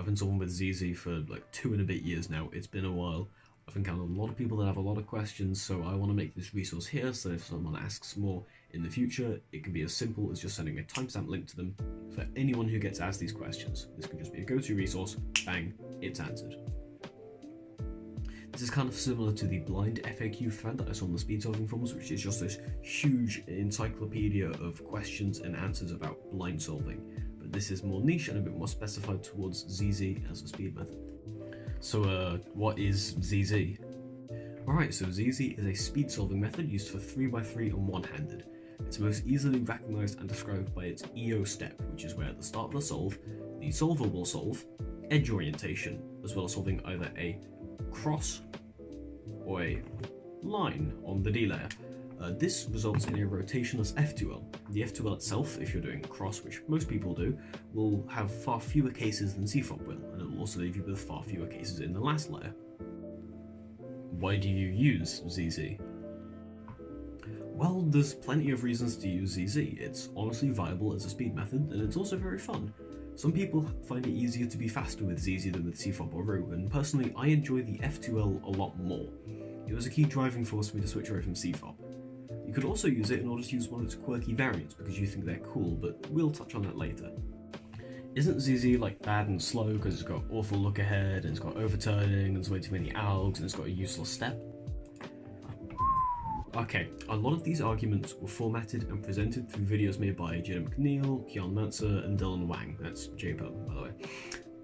I've been solving with ZZ for like 2 and a bit years now. It's been a while. I've encountered a lot of people that have a lot of questions, so I want to make this resource here so if someone asks more in the future, it can be as simple as just sending a timestamp link to them for anyone who gets asked these questions. This can just be a go-to resource, bang, it's answered. This is kind of similar to the blind FAQ thread that I saw on the speed solving forums, which is just this huge encyclopedia of questions and answers about blind solving. But this is more niche and a bit more specified towards ZZ as a speed method. So what is ZZ? Alright, so ZZ is a speed solving method used for 3x3 and one-handed. It's most easily recognized and described by its EO step, which is where at the start of the solve, the solver will solve edge orientation, as well as solving either a cross or a line on the D layer. This results in a rotationless F2L. The F2L itself, if you're doing cross, which most people do, will have far fewer cases than CFOP will, and it will also leave you with far fewer cases in the last layer. Why do you use ZZ? Well, there's plenty of reasons to use ZZ. It's honestly viable as a speed method, and it's also very fun. Some people find it easier to be faster with ZZ than with CFOP or Roux, and personally I enjoy the F2L a lot more. It was a key driving force for me to switch away from CFOP. You could also use it in order to use one of its quirky variants because you think they're cool, but we'll touch on that later. Isn't ZZ like bad and slow because it's got awful look ahead, and it's got overturning, and there's way too many algs, and it's got a useless step? Okay, a lot of these arguments were formatted and presented through videos made by Jada McNeil, Kian Manser, and Dylan Wang. That's JPO, by the way.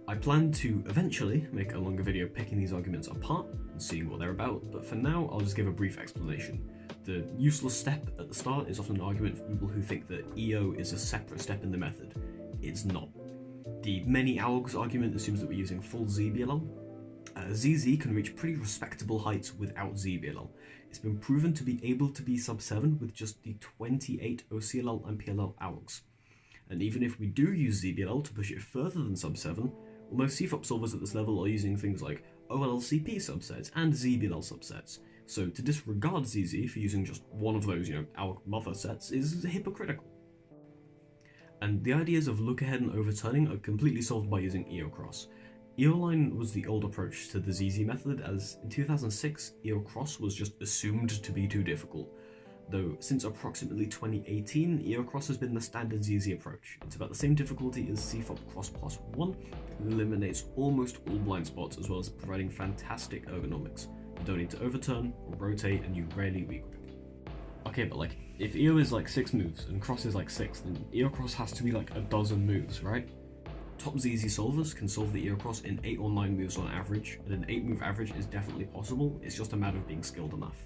I plan to eventually make a longer video picking these arguments apart and seeing what they're about, but for now I'll just give a brief explanation. The useless step at the start is often an argument for people who think that EO is a separate step in the method. It's not. The many algs argument assumes that we're using full ZBLL. ZZ can reach pretty respectable heights without ZBLL. It's been proven to be able to be sub 7 with just the 28 OCLL and PLL algs. And even if we do use ZBLL to push it further than sub 7, well, most CFOP solvers at this level are using things like OLLCP subsets and ZBLL subsets. So to disregard ZZ for using just one of those, alg mother sets is hypocritical. And the ideas of lookahead and overturning are completely solved by using EOCross. EOLine was the old approach to the ZZ method, as in 2006, EOCross was just assumed to be too difficult. Though since approximately 2018, EOCross has been the standard ZZ approach. It's about the same difficulty as CFOP Cross Plus 1, and eliminates almost all blind spots as well as providing fantastic ergonomics. You don't need to overturn or rotate, and you rarely regrip. Okay, but like, if EO is like 6 moves and Cross is like 6, then EOCross has to be like a dozen moves, right? Top ZZ solvers can solve the EOCross in 8 or 9 moves on average, and an 8 move average is definitely possible, it's just a matter of being skilled enough.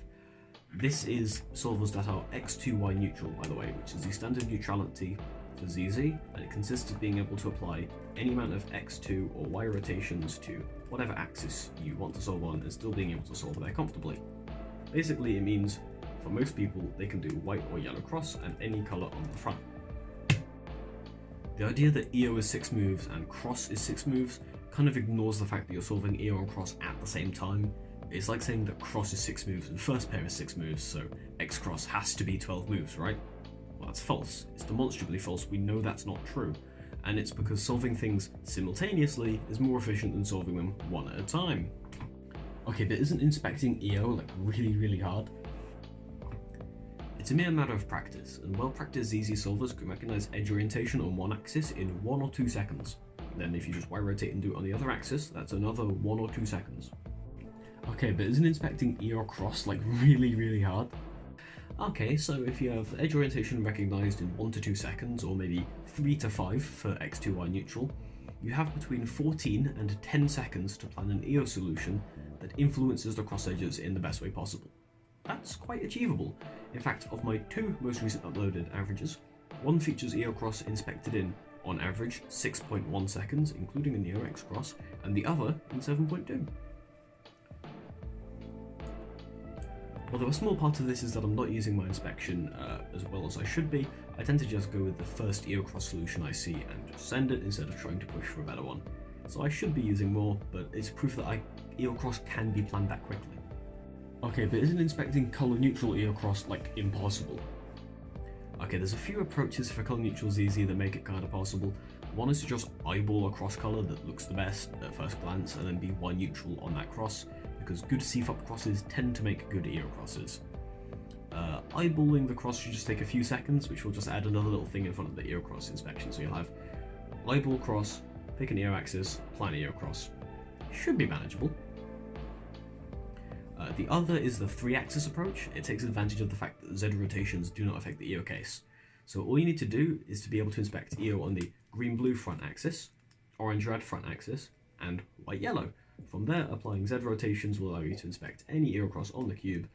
This is solvers that are X2Y neutral, by the way, which is the standard neutrality for ZZ, and it consists of being able to apply any amount of X2 or Y rotations to whatever axis you want to solve on and still being able to solve there comfortably. Basically, it means, for most people, they can do white or yellow cross and any colour on the front. The idea that EO is 6 moves and Cross is 6 moves kind of ignores the fact that you're solving EO and Cross at the same time. It's like saying that Cross is 6 moves and first pair is 6 moves, so X Cross has to be 12 moves, right? Well, that's false. It's demonstrably false. We know that's not true. And it's because solving things simultaneously is more efficient than solving them one at a time. Okay, but isn't inspecting EO like really hard? It's a mere matter of practice, and well-practiced ZZ solvers can recognize edge orientation on one axis in 1 or 2 seconds. Then if you just Y-rotate and do it on the other axis, that's another 1 or 2 seconds. Okay, but isn't inspecting EO cross like really hard? Okay, so if you have edge orientation recognized in 1 to 2 seconds, or maybe 3 to 5 for X2Y neutral, you have between 14 and 10 seconds to plan an EO solution that influences the cross edges in the best way possible. That's quite achievable. In fact, of my 2 most recent uploaded averages, one features EO cross inspected in, on average, 6.1 seconds, including an EO X cross, and the other in 7.2. Although a small part of this is that I'm not using my inspection as well as I should be, I tend to just go with the first EOCross solution I see and just send it instead of trying to push for a better one. So I should be using more, but it's proof that EOCross can be planned that quickly. Okay, but isn't inspecting color neutral EOCross like impossible? Okay, there's a few approaches for color neutral ZZ that make it kind of possible. One is to just eyeball a cross color that looks the best at first glance and then be Y neutral on that cross, because good CFOP crosses tend to make good EO crosses. Eyeballing the cross should just take a few seconds, which will just add another little thing in front of the EO cross inspection. So you'll have eyeball cross, pick an EO axis, plan EO cross. Should be manageable. The other is the 3-axis approach. It takes advantage of the fact that Z rotations do not affect the EO case. So all you need to do is to be able to inspect EO on the green-blue front axis, orange-red front axis, and white-yellow. From there, applying Z rotations will allow you to inspect any EO cross on the cube.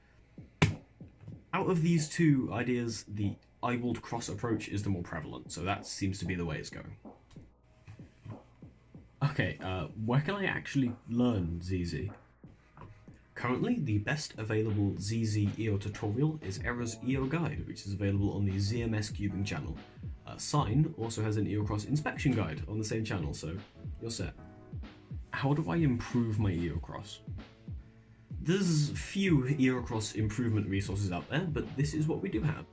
Out of these two ideas, the eyeballed cross approach is the more prevalent, so that seems to be the way it's going. Okay, where can I actually learn ZZ? Currently, the best available ZZ EO tutorial is Error's EO Guide, which is available on the ZMS Cubing channel. Sine also has an EO Cross inspection guide on the same channel, so you're set. How do I improve my EO Cross? There's few EO Cross improvement resources out there, but this is what we do have.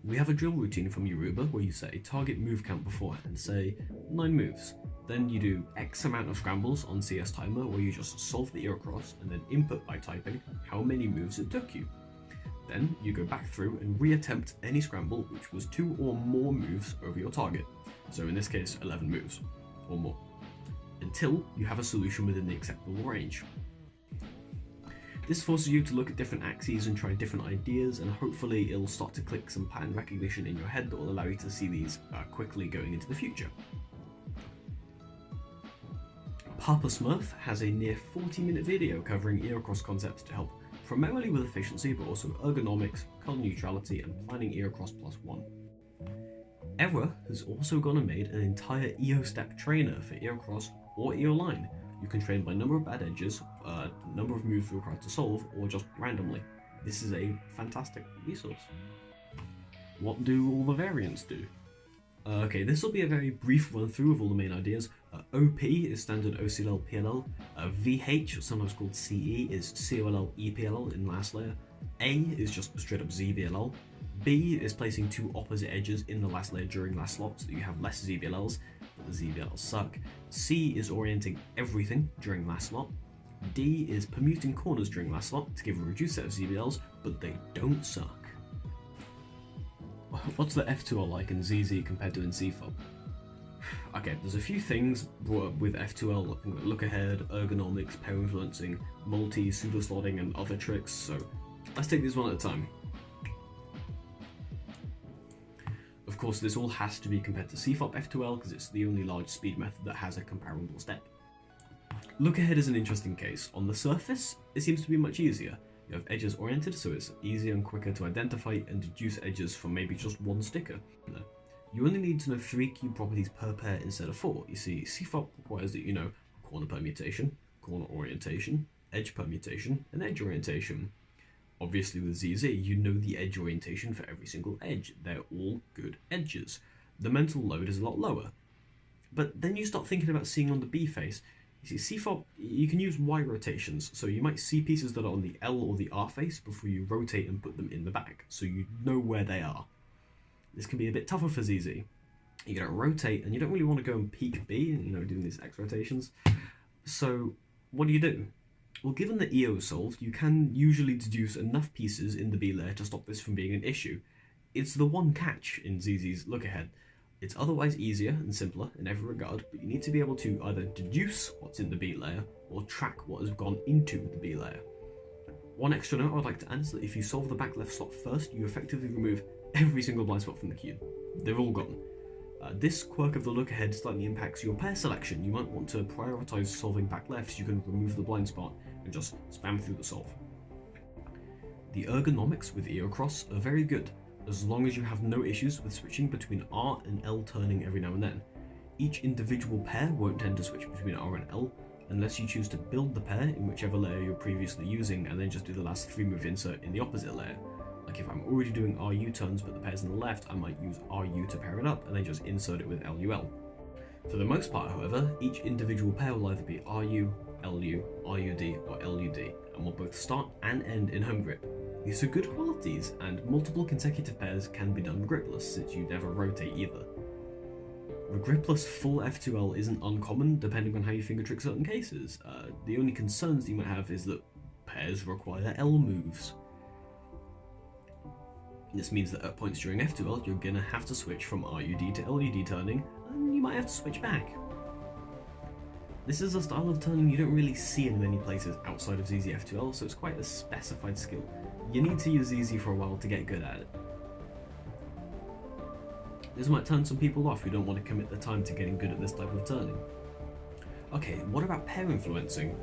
We have a drill routine from Yoruba where you set a target move count beforehand, say 9 moves. Then you do X amount of scrambles on CS Timer where you just solve the EO Cross and then input by typing how many moves it took you. Then you go back through and reattempt any scramble which was 2 or more moves over your target. So in this case 11 moves or more, until you have a solution within the acceptable range. This forces you to look at different axes and try different ideas, and hopefully it'll start to click some pattern recognition in your head that will allow you to see these quickly going into the future. Papa Smurf has a near 40-minute video covering EO Cross concepts to help primarily with efficiency, but also ergonomics, color neutrality, and planning EO Cross +1. Error has also gone and made an entire EO step trainer for EO Cross or EOLine. You can train by number of bad edges, number of moves required to solve, or just randomly. This is a fantastic resource. What do all the variants do? Okay, this will be a very brief run through of all the main ideas. OP is standard OCLL PLL, VH, sometimes called CE, is COLL EPLL in last layer, A is just straight up ZBLL, B is placing 2 opposite edges in the last layer during last slot so that you have less ZBLLs, but the ZBLLs suck. C is orienting everything during last slot. D is permuting corners during last slot to give a reduced set of ZBLLs, but they don't suck. What's the F2L like in ZZ compared to in CFOP? Okay, there's a few things brought up with F2L, like Lookahead, Ergonomics, pair influencing, Multi-Pseudoslotting, and other tricks, so let's take these one at a time. Of course, this all has to be compared to CFOP F2L because it's the only large speed method that has a comparable step. Lookahead is an interesting case. On the surface, it seems to be much easier. You have edges oriented, so it's easier and quicker to identify and deduce edges from maybe just one sticker. You only need to know 3 cube properties per pair instead of 4. You see, CFOP requires that you know corner permutation, corner orientation, edge permutation, and edge orientation. Obviously with ZZ, you know the edge orientation for every single edge. They're all good edges. The mental load is a lot lower. But then you start thinking about seeing on the B face. You see, CFOP, you can use Y rotations, so you might see pieces that are on the L or the R face before you rotate and put them in the back, so you know where they are. This can be a bit tougher for ZZ. You gotta rotate, and you don't really want to go and peek B, doing these X rotations. So, what do? Well, given that EO is solved, you can usually deduce enough pieces in the B layer to stop this from being an issue. It's the one catch in ZZ's Lookahead. It's otherwise easier and simpler in every regard, but you need to be able to either deduce what's in the B layer or track what has gone into the B layer. One extra note I'd like to add is that if you solve the back left slot first, you effectively remove every single blind spot from the cube. They're all gone. This quirk of the Lookahead slightly impacts your pair selection. You might want to prioritize solving back left so you can remove the blind spot and just spam through the solve. The ergonomics with EOCross are very good, as long as you have no issues with switching between R and L turning every now and then. Each individual pair won't tend to switch between R and L, unless you choose to build the pair in whichever layer you're previously using and then just do the last 3 move insert in the opposite layer. Like if I'm already doing RU turns but the pair's on the left, I might use RU to pair it up and then just insert it with LUL. For the most part, however, each individual pair will either be RU, LU, RUD, or LUD, and will both start and end in home grip. These are good qualities, and multiple consecutive pairs can be done gripless since you never rotate either. Gripless full F2L isn't uncommon depending on how you finger trick certain cases. The only concerns you might have is that pairs require L moves. This means that at points during F2L you're gonna have to switch from RUD to LUD turning, and you might have to switch back. This is a style of turning you don't really see in many places outside of ZZ F2L, so it's quite a specified skill. You need to use ZZ for a while to get good at it. This might turn some people off who don't want to commit the time to getting good at this type of turning. Okay, what about pair influencing?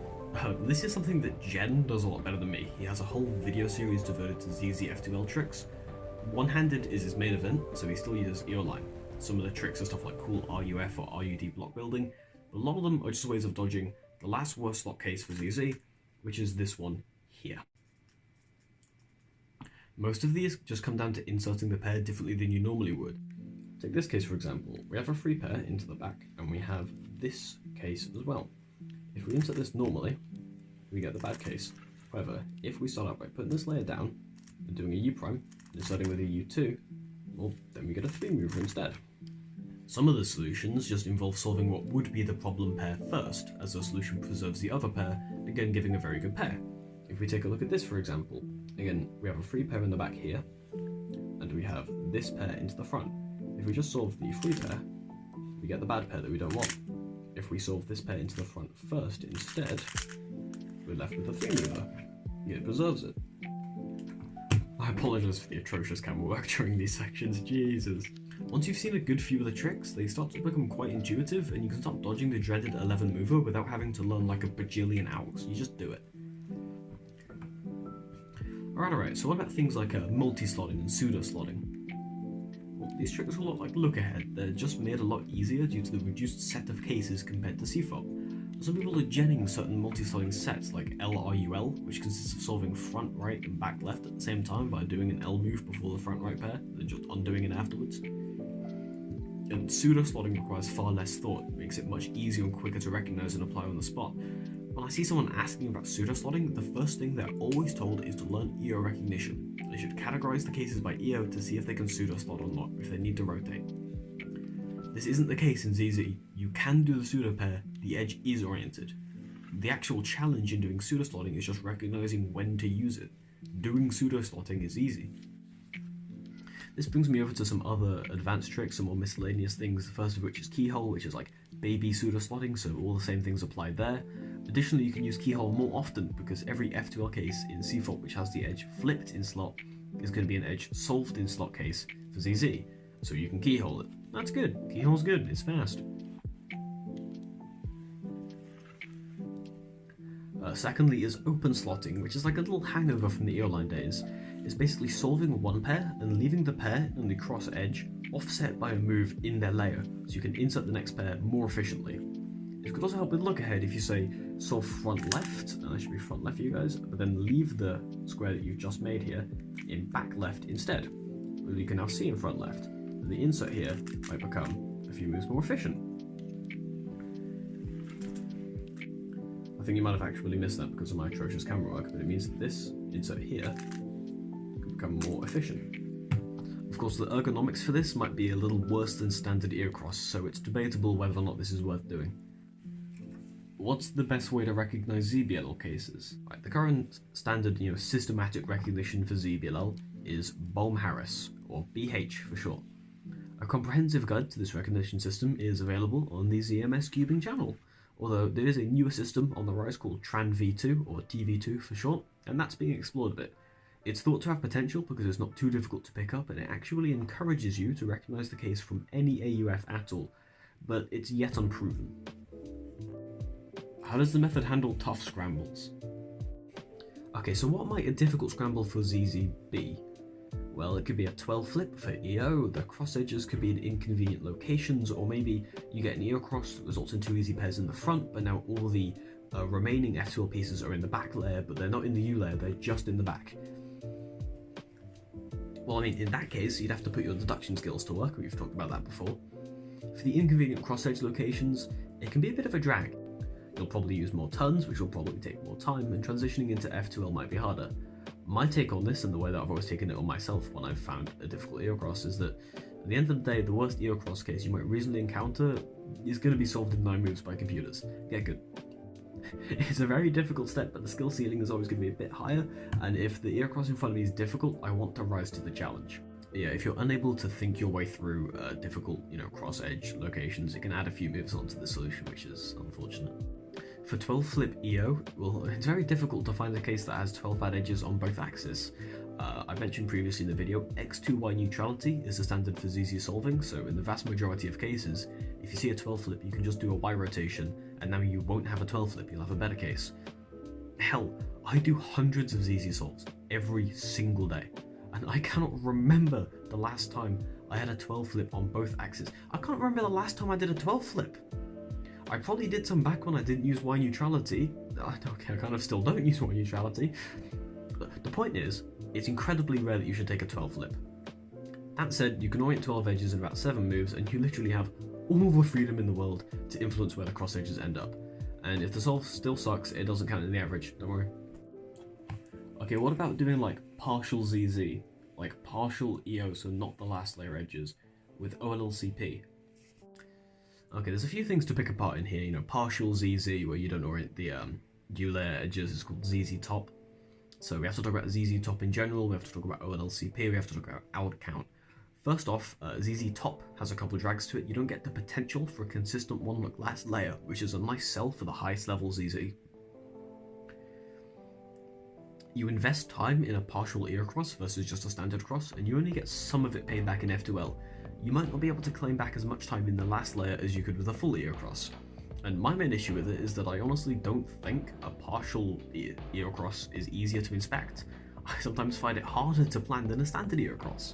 This is something that Jen does a lot better than me. He has a whole video series devoted to ZZ F2L tricks. One-handed is his main event, so he still uses EOLine. Some of the tricks are stuff like cool RUF or RUD block building, but a lot of them are just ways of dodging the last worst slot case for ZZ, which is this one here. Most of these just come down to inserting the pair differently than you normally would. Take this case for example. We have a free pair into the back, and we have this case as well. If we insert this normally, we get the bad case. However, if we start out by putting this layer down and doing a U prime, inserting with a U2, well, then we get a 3 mover instead. Some of the solutions just involve solving what would be the problem pair first, as the solution preserves the other pair, again giving a very good pair. If we take a look at this for example, again we have a free pair in the back here, and we have this pair into the front. If we just solve the free pair, we get the bad pair that we don't want. If we solve this pair into the front first instead, we're left with a 3 mover. It preserves it. I apologise for the atrocious camera work during these sections, Jesus. Once you've seen a good few of the tricks, they start to become quite intuitive, and you can start dodging the dreaded 11 mover without having to learn like a bajillion algs. You just do it. Alright, so what about things like multi-slotting and pseudo-slotting? Well, these tricks are a lot like Lookahead. They're just made a lot easier due to the reduced set of cases compared to CFOP. Some people are genning certain multi-slotting sets like LRUL, which consists of solving front right and back left at the same time by doing an L move before the front right pair, then just undoing it afterwards. And pseudo-slotting requires far less thought, makes it much easier and quicker to recognise and apply on the spot. When I see someone asking about pseudo-slotting, the first thing they're always told is to learn EO recognition. They should categorise the cases by EO to see if they can pseudo-slot or not, if they need to rotate. This isn't the case in ZZ. You can do the pseudo pair, the edge is oriented. The actual challenge in doing pseudo slotting is just recognizing when to use it. Doing pseudo slotting is easy. This brings me over to some other advanced tricks, some more miscellaneous things, the first of which is keyhole, which is like baby pseudo slotting, so all the same things apply there. Additionally, you can use keyhole more often because every F2L case in CFOP which has the edge flipped in slot is going to be an edge solved in slot case for ZZ, so you can keyhole it. That's good. Keyhole's good. It's fast. Secondly is open slotting, which is like a little hangover from the EOLine days. It's basically solving one pair and leaving the pair and the cross edge offset by a move in their layer, so you can insert the next pair more efficiently. It could also help with Lookahead if you say solve front left, and that should be front left for you guys, but then leave the square that you've just made here in back left instead. Well, you can now see in front left. The insert here might become a few moves more efficient. I think you might have actually missed that because of my atrocious camera work, but it means that this insert here could become more efficient. Of course, the ergonomics for this might be a little worse than standard EOCross, so it's debatable whether or not this is worth doing. What's the best way to recognize ZBLL cases? Right, the current standard, systematic recognition for ZBLL is Bohm-Harris, or BH for short. A comprehensive guide to this recognition system is available on the ZMS Cubing channel, although there is a newer system on the rise called TranV2, or TV2 for short, and that's being explored a bit. It's thought to have potential because it's not too difficult to pick up, and it actually encourages you to recognise the case from any AUF at all, but it's yet unproven. How does the method handle tough scrambles? Okay, so what might a difficult scramble for ZZ be? Well, it could be a 12 flip for EO, the cross edges could be in inconvenient locations, or maybe you get an EO cross that results in 2 easy pairs in the front, but now all the remaining F2L pieces are in the back layer, but they're not in the U layer, they're just in the back. Well, I mean, in that case, you'd have to put your deduction skills to work, we've talked about that before. For the inconvenient cross edge locations, it can be a bit of a drag. You'll probably use more turns, which will probably take more time, and transitioning into F2L might be harder. My take on this, and the way that I've always taken it on myself when I've found a difficult EOCross, is that At the end of the day, the worst EOCross case you might reasonably encounter is going to be solved in 9 moves by computers. Get good. It's a very difficult step, but the skill ceiling is always going to be a bit higher, and if the EOCross in front of me is difficult, I want to rise to the challenge. Yeah, if you're unable to think your way through difficult, cross-edge locations, it can add a few moves onto the solution, which is unfortunate. For 12 flip EO, well, it's very difficult to find a case that has 12 bad edges on both axes. I mentioned previously in the video, X2Y neutrality is the standard for ZZ solving, so in the vast majority of cases, if you see a 12 flip, you can just do a Y rotation, and now you won't have a 12 flip, you'll have a better case. Hell, I do hundreds of ZZ solves every single day, and I cannot remember the last time I had a 12 flip on both axes. I can't remember the last time I did a 12 flip. I probably did some back when I didn't use Y neutrality. Okay, I kind of still don't use Y neutrality. The point is, it's incredibly rare that you should take a 12 flip. That said, you can orient 12 edges in about 7 moves, and you literally have all the freedom in the world to influence where the cross edges end up. And if the solve still sucks, it doesn't count in the average, don't worry. Okay, what about doing like partial ZZ, like partial EO, so not the last layer edges, with OLLCP? Okay, there's a few things to pick apart in here, partial ZZ, where you don't orient the U layer edges, is called ZZ top. So we have to talk about ZZ top in general, we have to talk about OLLCP, we have to talk about out count. First off, ZZ top has a couple drags to it. You don't get the potential for a consistent one look last layer, which is a nice sell for the highest level ZZ. You invest time in a partial EOCross versus just a standard cross, and you only get some of it paid back in F2L. You might not be able to claim back as much time in the last layer as you could with a full EOCross. And my main issue with it is that I honestly don't think a partial EOCross is easier to inspect. I sometimes find it harder to plan than a standard EOCross.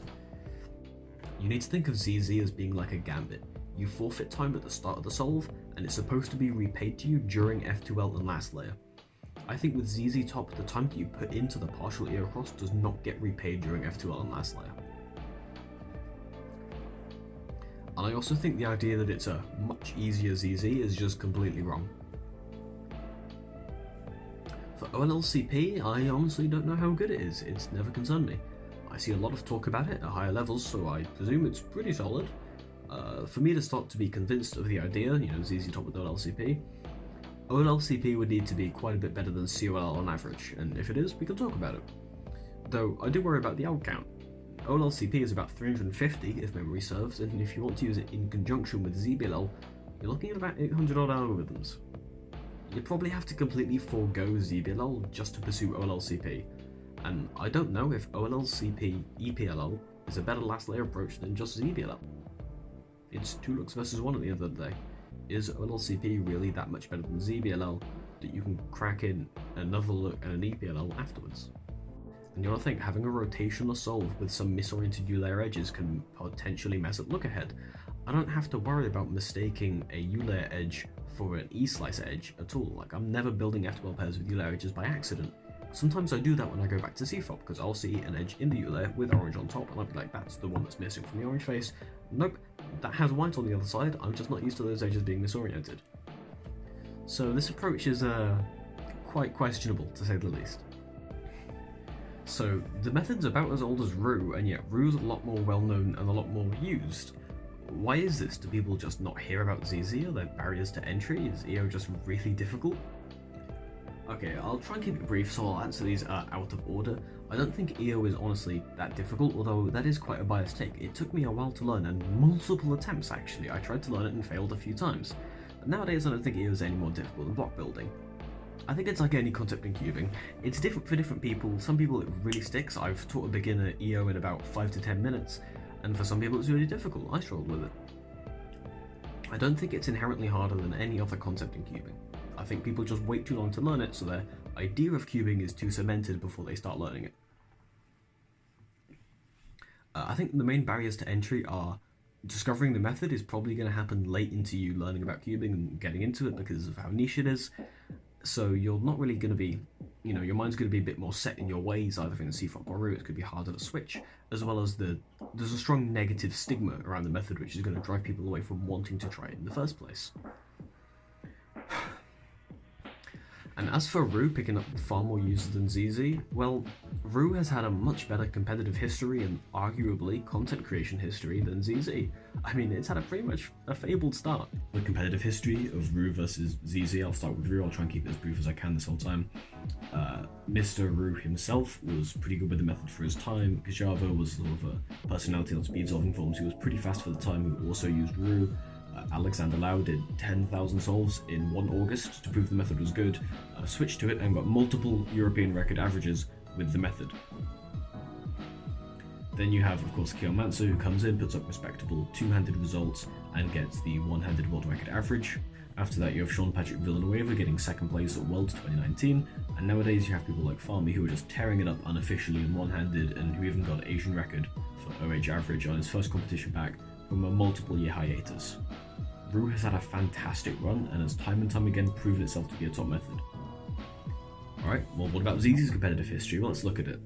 You need to think of ZZ as being like a gambit. You forfeit time at the start of the solve, and it's supposed to be repaid to you during F2L and last layer. I think with ZZ top, the time that you put into the partial EOCross does not get repaid during F2L and last layer. And I also think the idea that it's a much easier ZZ is just completely wrong. For OLLCP, I honestly don't know how good it is. It's never concerned me. I see a lot of talk about it at higher levels, so I presume it's pretty solid. For me to start to be convinced of the idea, ZZ top with OLLCP, OLLCP would need to be quite a bit better than COLL on average, and if it is, we can talk about it. Though I do worry about the alg count. OLLCP is about 350 if memory serves, and if you want to use it in conjunction with ZBLL, you're looking at about 800 odd algorithms. You'd probably have to completely forego ZBLL just to pursue OLLCP, and I don't know if OLLCP EPLL is a better last layer approach than just ZBLL. It's 2 looks versus 1 at the end of the day. Is OLLCP really that much better than ZBLL that you can crack in another look and an EPLL afterwards? And you want to think, having a rotational solve with some misoriented U-layer edges can potentially mess up Lookahead. I don't have to worry about mistaking a U-layer edge for an E-slice edge at all. Like, I'm never building F12 pairs with U-layer edges by accident. Sometimes I do that when I go back to CFOP, because I'll see an edge in the U-layer with orange on top, and I'll be like, that's the one that's missing from the orange face. Nope, that has white on the other side, I'm just not used to those edges being misoriented. So this approach is quite questionable, to say the least. So the method's about as old as Roux, and yet Roux's a lot more well known and a lot more used. Why is this? Do people just not hear about ZZ? Are there barriers to entry? Is EO just really difficult? Okay, I'll try and keep it brief, so I'll answer these out of order. I don't think EO is honestly that difficult, although that is quite a biased take. It took me a while to learn, and multiple attempts actually. I tried to learn it and failed a few times. But nowadays I don't think EO is any more difficult than block building. I think it's like any concept in cubing. It's different for different people. Some people it really sticks. I've taught a beginner EO in about 5 to 10 minutes, and for some people it's really difficult. I struggled with it. I don't think it's inherently harder than any other concept in cubing. I think people just wait too long to learn it, so their idea of cubing is too cemented before they start learning it. I think the main barriers to entry are discovering the method is probably going to happen late into you learning about cubing and getting into it because of how niche it is. So you're not really going to be, your mind's going to be a bit more set in your ways, either in CFOP or Roux. It could be harder to switch, as well as there's a strong negative stigma around the method, which is going to drive people away from wanting to try it in the first place. And as for Roux picking up far more users than ZZ, well, Roux has had a much better competitive history and arguably content creation history than ZZ. I mean, it's had a pretty much a fabled start. The competitive history of Roux versus ZZ, I'll start with Roux, I'll try and keep it as brief as I can this whole time. Mr. Roux himself was pretty good with the method for his time. Kajava was sort of a personality on speed solving forums who was pretty fast for the time, who also used Roux. Alexander Lau did 10,000 solves in 1 August to prove the method was good, switched to it and got multiple European record averages with the method. Then you have, of course, Kion Manso, who comes in, puts up respectable 2-handed results, and gets the 1-handed world record average. After that, you have Sean Patrick Villanueva getting 2nd place at Worlds 2019, and nowadays you have people like Farmy who are just tearing it up unofficially in 1-handed, and who even got Asian record for OH average on his first competition back from a multiple-year hiatus. Roux has had a fantastic run, and has time and time again proven itself to be a top method. Alright, well, what about ZZ's competitive history? Well, let's look at it.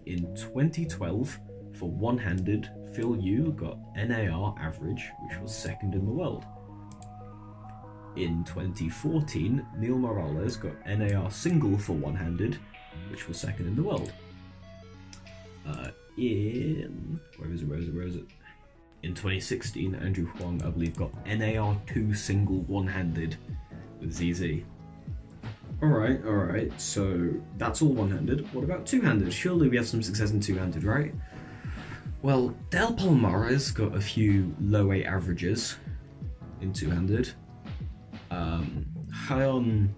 In 2012, for 1-handed, Phil Yu got NAR average, which was 2nd in the world. In 2014, Neil Morales got NAR single for 1-handed, which was 2nd in the world. Where is it? In 2016, Andrew Huang, I believe, got NAR2 single 1-handed with ZZ. Alright, so that's all 1-handed. What about 2-handed? Surely we have some success in 2-handed, right? Well, Del Palmares got a few low 8 averages in 2-handed. Hayon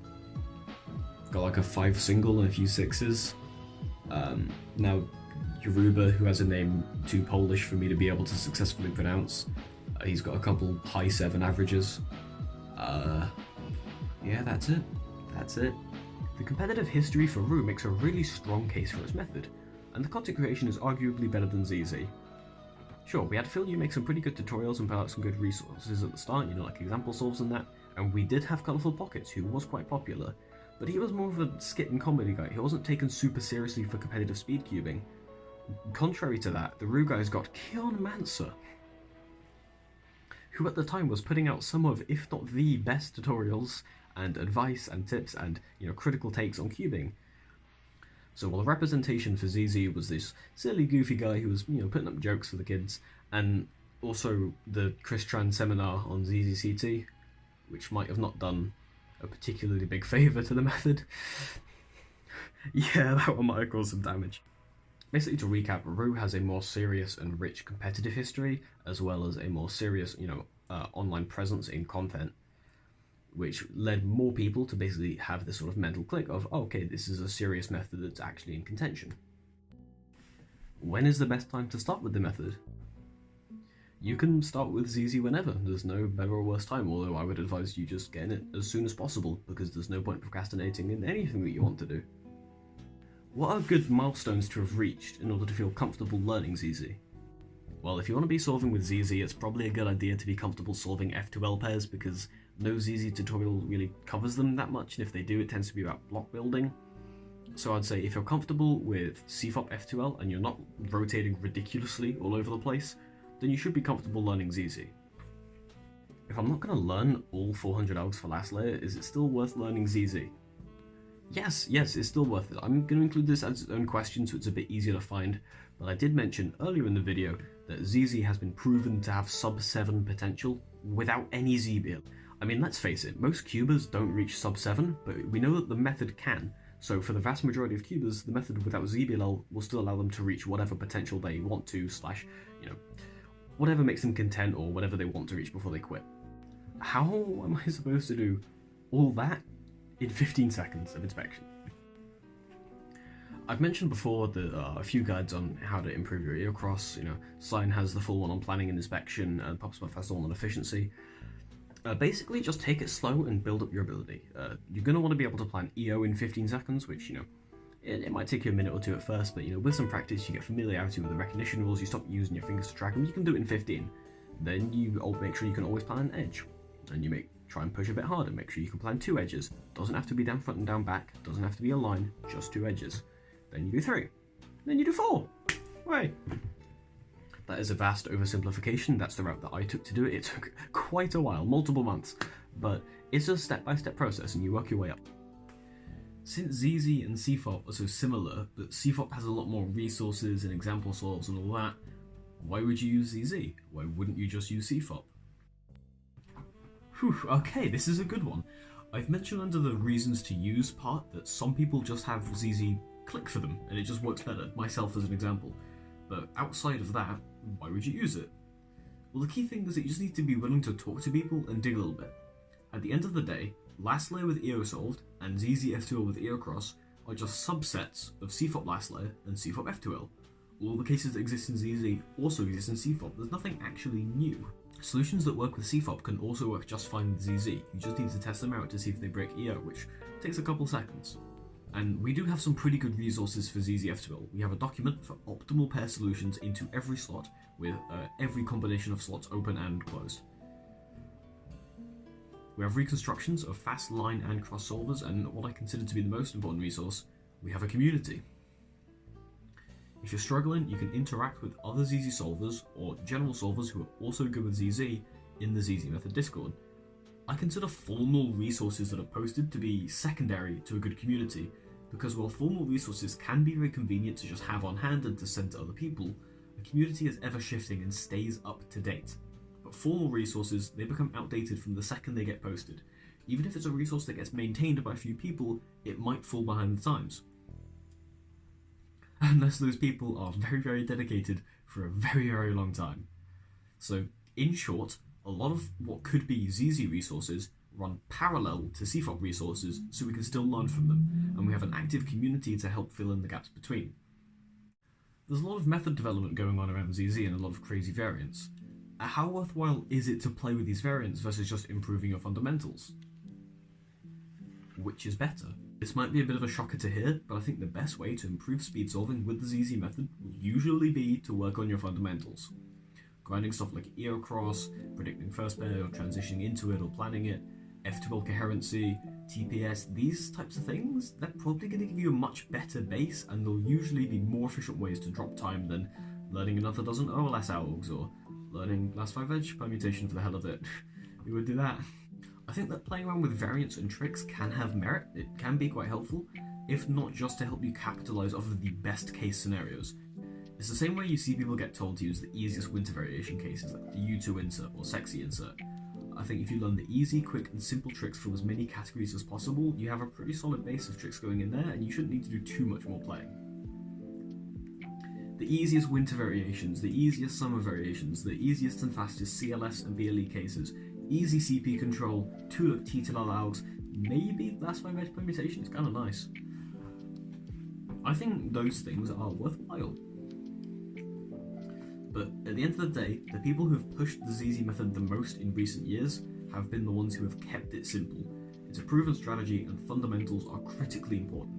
got like a 5 single and a few 6s. Now, Yoruba, who has a name too Polish for me to be able to successfully pronounce, he's got a couple high 7 averages. Yeah, that's it. The competitive history for Roux makes a really strong case for its method, and the content creation is arguably better than ZZ. Sure, we had Phil Yu make some pretty good tutorials and put out some good resources at the start, like example solves and that, and we did have Colourful Pockets, who was quite popular, but he was more of a skit and comedy guy. He wasn't taken super seriously for competitive speed cubing. Contrary to that, the Roux guys got Kion Manso, who at the time was putting out some of, if not the best tutorials and advice and tips and critical takes on cubing. So while the representation for ZZ was this silly goofy guy who was putting up jokes for the kids, and also the Chris Tran seminar on ZZCT, which might have not done a particularly big favour to the method. Yeah, that one might have caused some damage. Basically, to recap, Roux has a more serious and rich competitive history, as well as a more serious online presence in content, which led more people to basically have this sort of mental click of, oh, okay, this is a serious method that's actually in contention. When is the best time to start with the method? You can start with ZZ whenever. There's no better or worse time, although I would advise you just getting it as soon as possible, because there's no point procrastinating in anything that you want to do. What are good milestones to have reached in order to feel comfortable learning ZZ? Well, if you want to be solving with ZZ, it's probably a good idea to be comfortable solving F2L pairs, because no ZZ tutorial really covers them that much, and if they do, it tends to be about block building. So I'd say if you're comfortable with CFOP F2L and you're not rotating ridiculously all over the place, then you should be comfortable learning ZZ. If I'm not going to learn all 400 algs for last layer, is it still worth learning ZZ? Yes, it's still worth it. I'm going to include this as its own question so it's a bit easier to find, but I did mention earlier in the video that ZZ has been proven to have sub 7 potential without any ZBLL. I mean, let's face it, most cubers don't reach sub 7, but we know that the method can, so for the vast majority of cubers, the method without ZBLL will still allow them to reach whatever potential they want to, whatever makes them content or whatever they want to reach before they quit. How am I supposed to do all that in 15 seconds of inspection? I've mentioned before that a few guides on how to improve your EOCross. Sign has the full one on planning and inspection, and PopSmurf has the one on efficiency. Basically, just take it slow and build up your ability. You're going to want to be able to plan EO in 15 seconds, which, it might take you a minute or two at first, but, with some practice, you get familiarity with the recognition rules, you stop using your fingers to track them, you can do it in 15. Then you make sure you can always plan an edge, and you try and push a bit harder, make sure you can plan 2 edges. Doesn't have to be down front and down back, doesn't have to be a line, just 2 edges. Then you do 3. Then you do 4. Way. That is a vast oversimplification. That's the route that I took to do it. It took quite a while, multiple months, but it's a step-by-step process and you work your way up. Since ZZ and CFOP are so similar, but CFOP has a lot more resources and example solves and all that, why would you use ZZ? Why wouldn't you just use CFOP? Whew, okay, this is a good one. I've mentioned under the reasons to use part that some people just have ZZ click for them and it just works better, myself as an example. But outside of that, why would you use it? Well, the key thing is that you just need to be willing to talk to people and dig a little bit. At the end of the day, last layer with EO solved and ZZ F2L with EOCross are just subsets of CFOP last layer and CFOP F2L. All the cases that exist in ZZ also exist in CFOP. There's nothing actually new. Solutions that work with CFOP can also work just fine with ZZ. You just need to test them out to see if they break EO, which takes a couple seconds. And we do have some pretty good resources for ZZ F2L. We have a document for optimal pair solutions into every slot, with every combination of slots open and closed. We have reconstructions of fast line and cross solvers, and what I consider to be the most important resource, we have a community. If you're struggling, you can interact with other ZZ solvers or general solvers who are also good with ZZ in the ZZ Method Discord. I consider formal resources that are posted to be secondary to a good community, because while formal resources can be very convenient to just have on hand and to send to other people, a community is ever shifting and stays up to date. But formal resources, they become outdated from the second they get posted. Even if it's a resource that gets maintained by a few people, it might fall behind the times. Unless those people are very, very dedicated for a very, very long time. So, in short, a lot of what could be ZZ resources run parallel to CFOP resources, so we can still learn from them, and we have an active community to help fill in the gaps between. There's a lot of method development going on around ZZ and a lot of crazy variants. How worthwhile is it to play with these variants versus just improving your fundamentals? Which is better? This might be a bit of a shocker to hear, but I think the best way to improve speed solving with the ZZ method will usually be to work on your fundamentals. Grinding stuff like EOCross, predicting first pair or transitioning into it or planning it, F2L coherency, TPS, these types of things, they're probably going to give you a much better base, and they'll usually be more efficient ways to drop time than learning another dozen OLS algs or learning last 5 edge permutation for the hell of it. Who would do that? I think that playing around with variants and tricks can have merit. It can be quite helpful, if not just to help you capitalize off of the best case scenarios. It's the same way you see people get told to use the easiest winter variation cases like the U2 insert or sexy insert. I think if you learn the easy, quick and simple tricks from as many categories as possible, you have a pretty solid base of tricks going in there and you shouldn't need to do too much more playing. The easiest winter variations, the easiest summer variations, the easiest and fastest CLS and BLE cases, easy CP control, 2-look TTL algs, maybe last 5 edge permutation is kind of nice. I think those things are worthwhile. But at the end of the day, the people who have pushed the ZZ method the most in recent years have been the ones who have kept it simple. It's a proven strategy and fundamentals are critically important.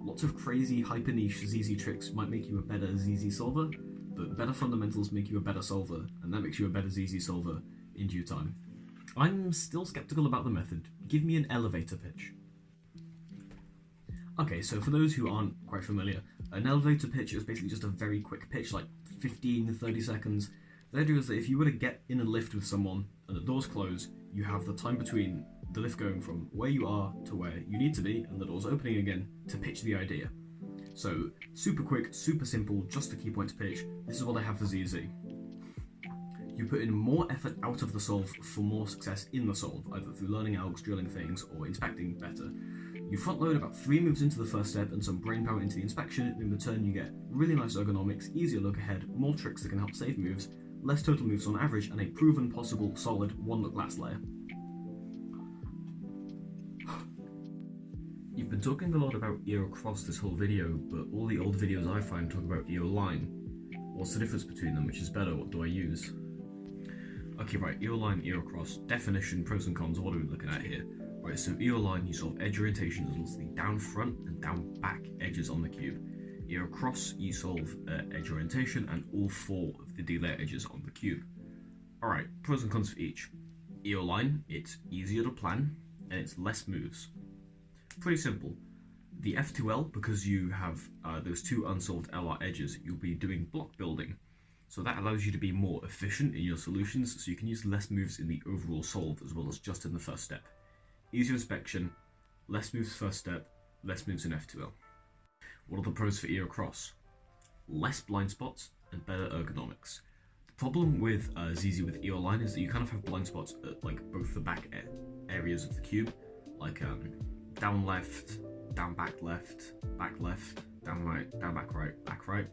Lots of crazy hyper-niche ZZ tricks might make you a better ZZ solver, but better fundamentals make you a better solver, and that makes you a better ZZ solver in due time. I'm still skeptical about the method. Give me an elevator pitch. Okay, so for those who aren't quite familiar, an elevator pitch is basically just a very quick pitch, like 15 to 30 seconds. The idea is that if you were to get in a lift with someone and the doors close, you have the time between the lift going from where you are to where you need to be and the doors opening again to pitch the idea. So, super quick, super simple, just the key points pitch. This is what I have for ZZ. You put in more effort out of the solve for more success in the solve, either through learning algs, drilling things, or inspecting better. You front load about 3 moves into the first step and some brain power into the inspection, and in return you get really nice ergonomics, easier look ahead, more tricks that can help save moves, less total moves on average, and a proven possible solid 1-look last layer. You've been talking a lot about EOCross this whole video, but all the old videos I find talk about EOLine. What's the difference between them? Which is better? What do I use? Okay, right, EOLine, EOCross, definition, pros and cons, what are we looking at here? Right, so EOLine, you solve edge orientation as well as the down front and down back edges on the cube. EOCross, you solve edge orientation and all 4 of the D-layer edges on the cube. Alright, pros and cons for each. EOLine, it's easier to plan and it's less moves. Pretty simple. The F2L, because you have those 2 unsolved LR edges, you'll be doing block building. So that allows you to be more efficient in your solutions, so you can use less moves in the overall solve as well as just in the first step. Easier inspection, Less moves first step, less moves in F2L. What are the pros for EOCross? Less blind spots and better ergonomics. The problem with ZZ with EOLine is that you kind of have blind spots at like both the back areas of the cube, like down left, down back left, down right, down back right.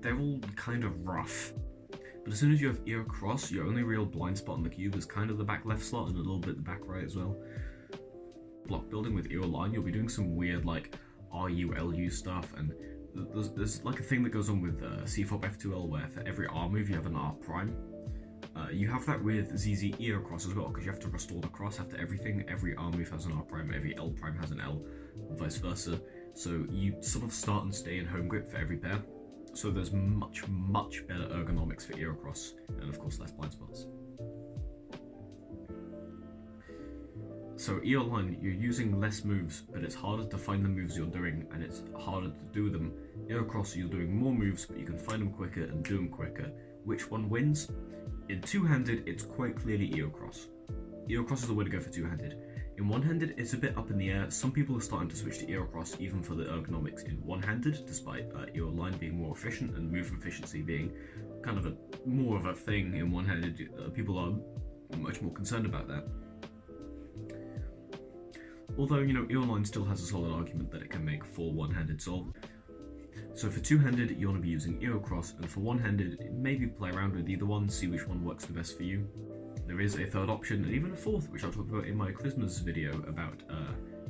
They're all kind of rough. But as soon as you have EOCross, your only real blind spot on the cube is kind of the back left slot and a little bit the back right as well. Block building with EOLine, you'll be doing some weird like RU, LU stuff, and there's like a thing that goes on with CFOP F2L where for every R move you have an R prime. You have that with ZZ EOCross as well, because you have to restore the cross after everything. Every R move has an R prime, every L prime has an L, and vice versa. So you sort of start and stay in home grip for every pair. So there's much better ergonomics for EOCross, and of course less blind spots. So EOLine, you're using less moves, but it's harder to find the moves you're doing, and it's harder to do them. EOCross, you're doing more moves, but you can find them quicker and do them quicker. Which one wins? In two-handed, it's quite clearly EOCross. EOCross is the way to go for two-handed. In one-handed, it's a bit up in the air. Some people are starting to switch to EOCross even for the ergonomics in one-handed, despite EOLine being more efficient and move efficiency being kind of more of a thing in one-handed. People are much more concerned about that. Although, you know, EOLine still has a solid argument that it can make for one-handed solve. So for two-handed, you want to be using EOCross, and for one-handed, maybe play around with either one, see which one works the best for you. There is a third option, and even a fourth, which I'll talk about in my Christmas video about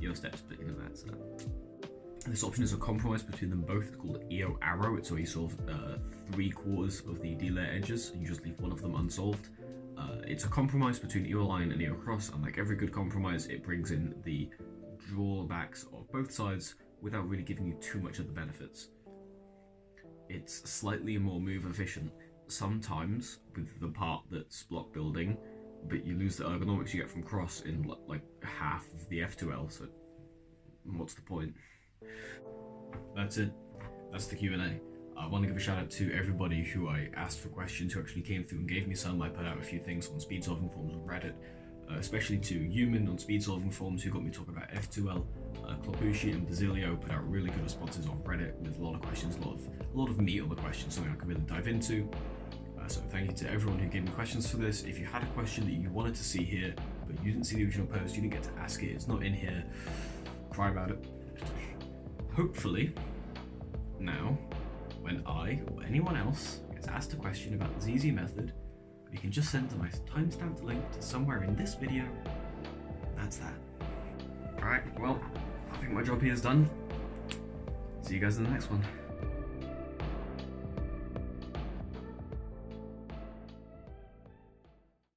EO steps, but you know, that's this option is a compromise between them both. It's called EO Arrow. It's where you solve 3/4 of the D-layer edges, and you just leave one of them unsolved. It's a compromise between EOLine and EOCross, and like every good compromise, it brings in the drawbacks of both sides without really giving you too much of the benefits. It's slightly more move efficient sometimes with the part that's block building, but you lose the ergonomics you get from cross in like half of the F2L, so what's the point? That's it. That's the Q&A. I want to give a shout out to everybody who I asked for questions, who actually came through and gave me some. I put out a few things on speed solving forums on Reddit, especially to Human on speed solving forums, who got me talking about F2L. Klopushi and Basilio put out really good responses on Reddit with a lot of questions, a lot of meat on the questions, something I can really dive into. So thank you to everyone who gave me questions for this. If you had a question that you wanted to see here, but you didn't see the original post, you didn't get to ask it, it's not in here, cry about it. Hopefully, now, when I or anyone else gets asked a question about the ZZ method, we can just send a nice timestamped link to somewhere in this video. That's that. Alright, well, I think my job here is done. See you guys in the next one.